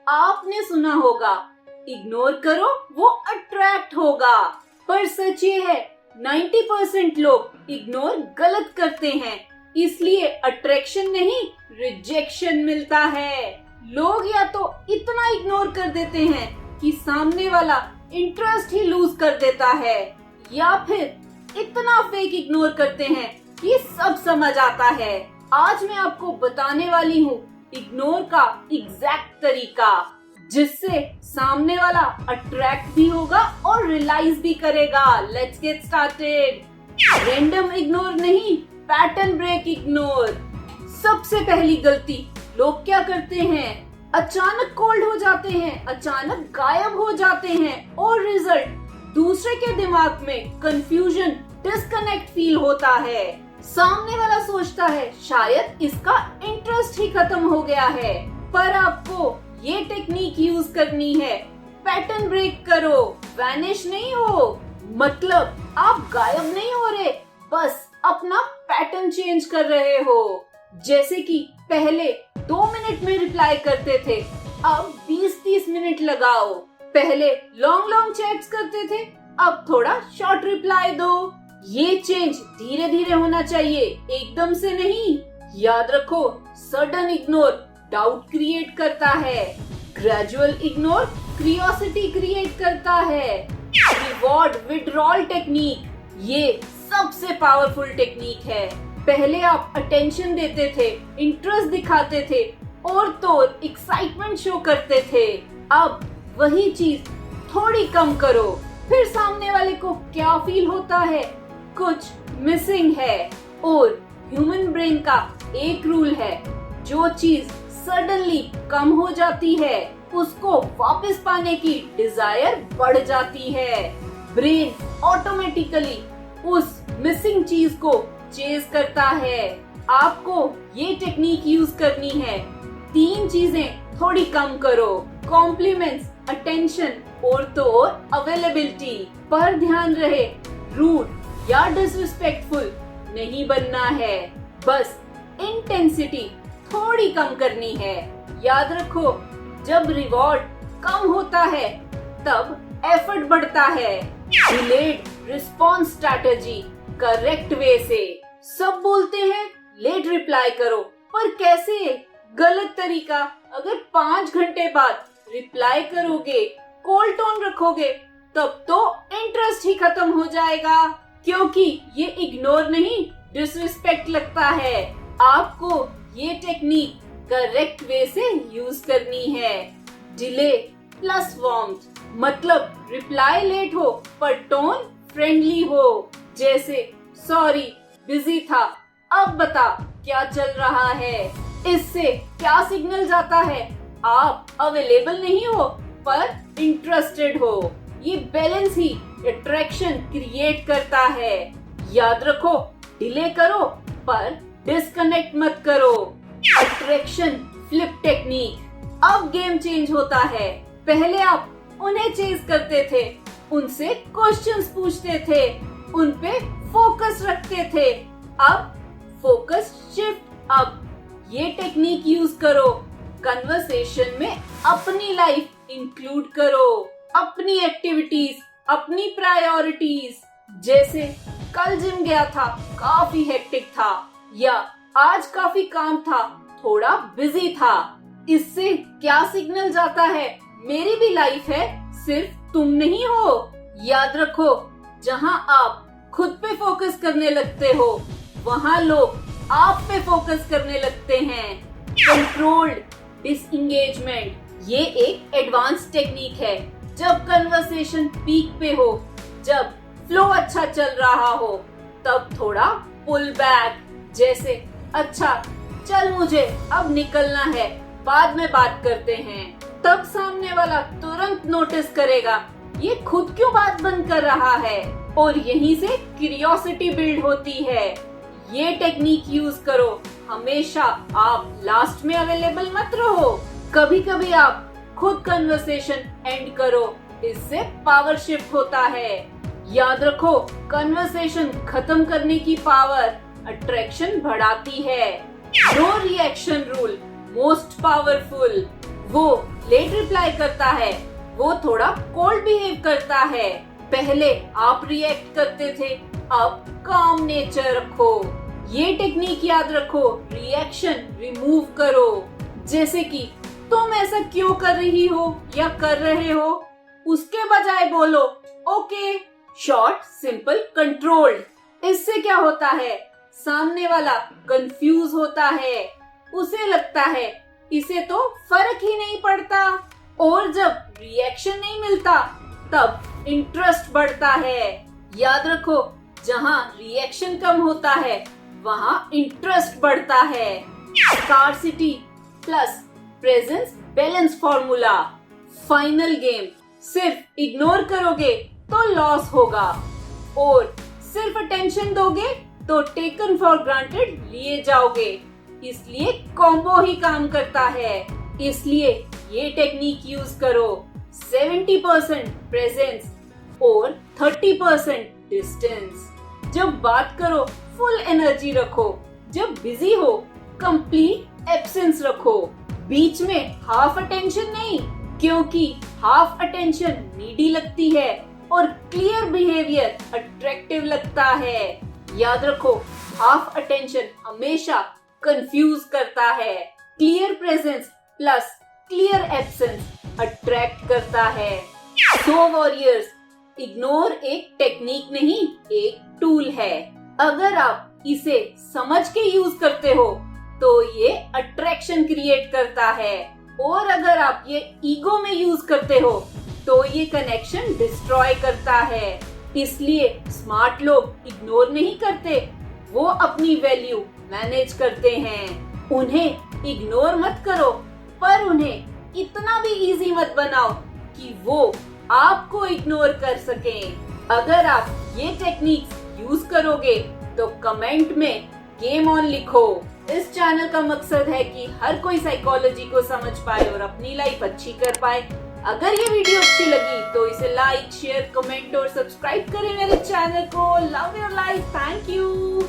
आपने सुना होगा, इग्नोर करो वो अट्रैक्ट होगा। पर सच ये है 90% लोग इग्नोर गलत करते हैं, इसलिए अट्रैक्शन नहीं रिजेक्शन मिलता है। लोग या तो इतना इग्नोर कर देते हैं कि सामने वाला इंटरेस्ट ही लूज कर देता है, या फिर इतना फेक इग्नोर करते हैं कि सब समझ आता है। आज मैं आपको बताने वाली हूँ इग्नोर का एग्जैक्ट तरीका, जिससे सामने वाला अट्रैक्ट भी होगा और रियलाइज भी करेगा। Let's get started. Random ignore नहीं, पैटर्न ब्रेक इग्नोर। सबसे पहली गलती लोग क्या करते हैं, अचानक कोल्ड हो जाते हैं, अचानक गायब हो जाते हैं और रिजल्ट दूसरे के दिमाग में कंफ्यूजन, डिस्कनेक्ट फील होता है। सामने वाला सोचता है शायद इसका इंटरेस्ट ही खत्म हो गया है, पर आपको ये टेक्निक यूज करनी है। पैटर्न ब्रेक करो, वैनिश नहीं हो, मतलब आप गायब नहीं हो रहे, बस अपना पैटर्न चेंज कर रहे हो। जैसे कि पहले 2 मिनट में रिप्लाई करते थे, अब 20-30 मिनट लगाओ। पहले लॉन्ग चैट्स करते थे, अब थोड़ा शॉर्ट रिप्लाई दो। ये चेंज धीरे धीरे होना चाहिए, एकदम से नहीं। याद रखो, सडन इग्नोर डाउट क्रिएट करता है, ग्रेजुअल इग्नोर क्यूरियोसिटी क्रिएट करता है। रिवॉर्ड विड्रॉल टेक्निक, ये सबसे पावरफुल टेक्निक है। पहले आप अटेंशन देते थे, इंटरेस्ट दिखाते थे और तो एक्साइटमेंट शो करते थे। अब वही चीज थोड़ी कम करो, फिर सामने वाले को क्या फील होता है, कुछ मिसिंग है। और ह्यूमन ब्रेन का एक रूल है, जो चीज सडनली कम हो जाती है उसको वापस पाने की डिजायर बढ़ जाती है। ब्रेन ऑटोमेटिकली उस मिसिंग चीज को चेज करता है। आपको ये टेक्निक यूज करनी है। 3 चीजें थोड़ी कम करो, कॉम्प्लीमेंट्स, अटेंशन और तो अवेलेबिलिटी। पर ध्यान रहे, रूड या डिसरिस्पेक्टफुल नहीं बनना है, बस इंटेंसिटी थोड़ी कम करनी है। याद रखो, जब रिवॉर्ड कम होता है तब एफर्ट बढ़ता है। Delayed response strategy, correct way से। सब बोलते हैं लेट रिप्लाई करो, पर कैसे? गलत तरीका। अगर 5 घंटे बाद रिप्लाई करोगे, कोल्ड टोन रखोगे, तब तो इंटरेस्ट ही खत्म हो जाएगा, क्योंकि ये इग्नोर नहीं डिसरिस्पेक्ट लगता है। आपको ये टेक्निक करेक्ट वे से यूज करनी है। डिले प्लस वार्मथ, मतलब रिप्लाई लेट हो पर टोन फ्रेंडली हो, जैसे सॉरी बिजी था, अब बता क्या चल रहा है। इससे क्या सिग्नल जाता है, आप अवेलेबल नहीं हो पर इंटरेस्टेड हो। ये बैलेंस ही अट्रैक्शन क्रिएट करता है। याद रखो, डिले करो पर डिस्कनेक्ट मत करो। अट्रैक्शन फ्लिप टेक्निक, अब गेम चेंज होता है। पहले आप उन्हें चेज करते थे, उनसे क्वेश्चंस पूछते थे, उन पे फोकस रखते थे। अब फोकस शिफ्ट। अब ये टेक्निक यूज करो, कन्वर्सेशन में अपनी लाइफ इंक्लूड करो, अपनी एक्टिविटीज, अपनी प्रायोरिटीज। जैसे कल जिम गया था, काफी हेक्टिक था, या आज काफी काम था, थोड़ा बिजी था। इससे क्या सिग्नल जाता है, मेरी भी लाइफ है, सिर्फ तुम नहीं हो। याद रखो, जहाँ आप खुद पे फोकस करने लगते हो, वहाँ लोग आप पे फोकस करने लगते हैं। कंट्रोल्ड डिसएंगेजमेंट, ये एक एडवांस टेक्निक है। जब कन्वर्सेशन पीक पे हो, जब फ्लो अच्छा चल रहा हो, तब थोड़ा पुल बैक। जैसे अच्छा चल मुझे अब निकलना है, बाद में बात करते हैं। तब सामने वाला तुरंत नोटिस करेगा ये खुद क्यों बात बंद कर रहा है, और यहीं से क्यूरियोसिटी बिल्ड होती है। ये टेक्निक यूज करो, हमेशा आप लास्ट में अवेलेबल मत रहो। कभी कभी आप खुद कन्वर्सेशन एंड करो, इससे पावर शिफ्ट होता है। याद रखो, कन्वर्सेशन खत्म करने की पावर अट्रैक्शन बढ़ाती है। No reaction rule most powerful. वो लेट रिप्लाई करता है, वो थोड़ा कोल्ड बिहेव करता है। पहले आप रिएक्ट करते थे, अब काम नेचर रखो। ये टेक्निक याद रखो, रिएक्शन रिमूव करो। जैसे कि तुम ऐसा क्यों कर रही हो या कर रहे हो, उसके बजाय बोलो ओके, शॉर्ट, सिंपल, कंट्रोल्ड। इससे क्या होता है, सामने वाला कंफ्यूज होता है, उसे लगता है इसे तो फर्क ही नहीं पड़ता। और जब रिएक्शन नहीं मिलता तब इंटरेस्ट बढ़ता है। याद रखो, जहाँ रिएक्शन कम होता है वहाँ इंटरेस्ट बढ़ता है। Scarcity plus presence balance formula. Final game, सिर्फ इग्नोर करोगे तो लॉस होगा, और सिर्फ अटेंशन दोगे तो टेकन फॉर ग्रांटेड लिए जाओगे। इसलिए कॉम्बो ही काम करता है। इसलिए ये टेक्निक यूज करो। 70% प्रेजेंस और 30% डिस्टेंस। जब बात करो फुल एनर्जी रखो, जब बिजी हो कंप्लीट एब्सेंस रखो। बीच में हाफ अटेंशन नहीं, क्योंकि हाफ अटेंशन नीडी लगती है और क्लियर बिहेवियर अट्रैक्टिव लगता है। याद रखो, हाफ अटेंशन हमेशा कंफ्यूज करता है। Clear presence plus clear absence attract करता है। सो वॉरियर्स, इग्नोर एक टेक्निक नहीं, एक टूल है। अगर आप इसे समझ के यूज करते हो तो ये अट्रैक्शन क्रिएट करता है, और अगर आप ये ईगो में यूज करते हो तो ये कनेक्शन डिस्ट्रॉय करता है। इसलिए स्मार्ट लोग इग्नोर नहीं करते, वो अपनी वैल्यू मैनेज करते हैं। उन्हें इग्नोर मत करो, पर उन्हें इतना भी इजी मत बनाओ कि वो आपको इग्नोर कर सकें। अगर आप ये टेक्निक्स यूज करोगे तो कमेंट में गेम ऑन लिखो। इस चैनल का मकसद है कि हर कोई साइकोलॉजी को समझ पाए और अपनी लाइफ अच्छी कर पाए। अगर ये वीडियो अच्छी लगी तो इसे लाइक, शेयर, कमेंट और सब्सक्राइब करें मेरे चैनल को। Love your life, thank you.